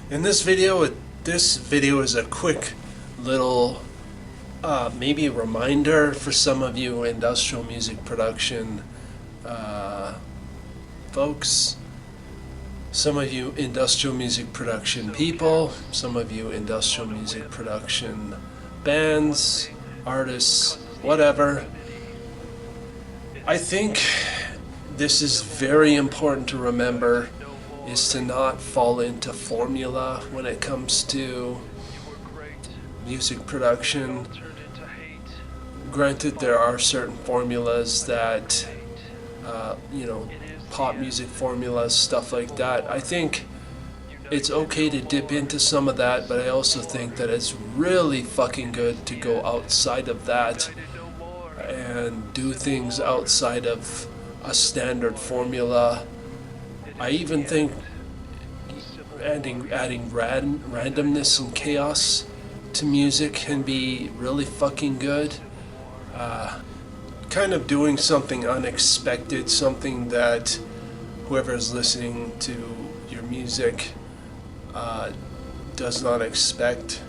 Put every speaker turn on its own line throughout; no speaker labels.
In this video is a quick little, maybe a reminder for some of you industrial music production folks, some of you industrial music production people, some of you industrial music production bands, artists, whatever. I think this is very important to remember, is to not fall into formula when it comes to music production. Granted, there are certain formulas that, pop music formulas, stuff like that. I think it's okay to dip into some of that, but I also think that it's really fucking good to go outside of that and do things outside of a standard formula. I even think adding randomness and chaos to music can be really fucking good. Kind of doing something unexpected, something that whoever's listening to your music does not expect,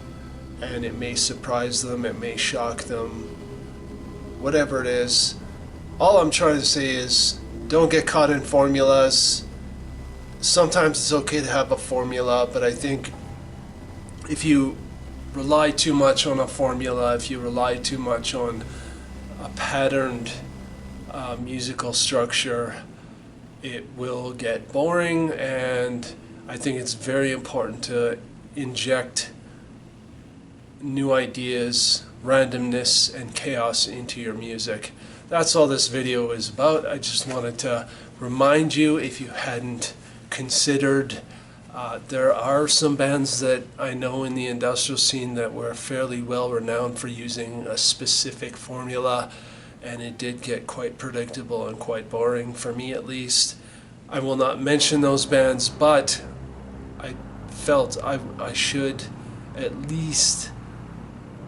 and it may surprise them, it may shock them, whatever it is. All I'm trying to say is don't get caught in formulas. Sometimes it's okay to have a formula, but I think if you rely too much on a formula, if you rely too much on a patterned musical structure, it will get boring, and I think it's very important to inject new ideas, randomness, and chaos into your music. That's all this video is about. I just wanted to remind you, if you hadn't considered, there are some bands that I know in the industrial scene that were fairly well renowned for using a specific formula, and it did get quite predictable and quite boring, for me at least. I will not mention those bands, but I felt I should at least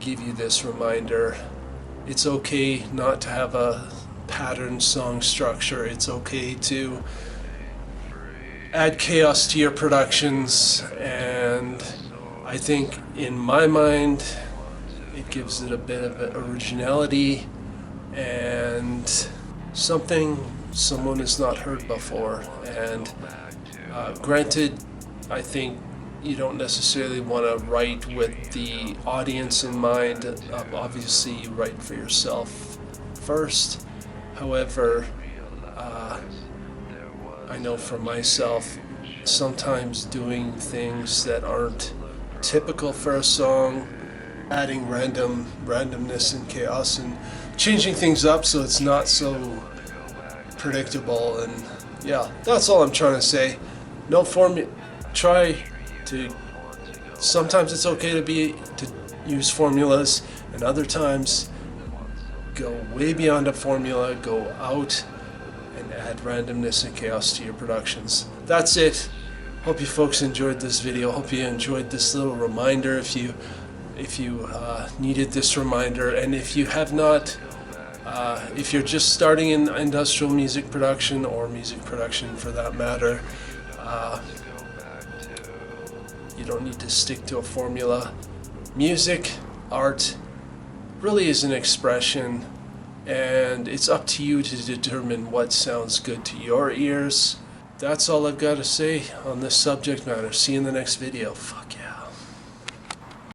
give you this reminder. It's okay not to have a patterned song structure. It's okay to add chaos to your productions, and I think in my mind it gives it a bit of originality and something someone has not heard before. And granted, I think you don't necessarily want to write with the audience in mind. Obviously you write for yourself first. However, I know for myself, sometimes doing things that aren't typical for a song, adding randomness and chaos, and changing things up so it's not so predictable. And yeah, that's all I'm trying to say. No try to. Sometimes it's okay to use formulas, and other times go way beyond a formula, go out and add randomness and chaos to your productions. That's it. Hope you folks enjoyed this video. Hope you enjoyed this little reminder, if you needed this reminder. And if you have not, if you're just starting in industrial music production, or music production for that matter, you don't need to stick to a formula. Music, art, really is an expression, and it's up to you to determine what sounds good to your ears. That's all I've got to say on this subject matter. See you in the next video. Fuck yeah.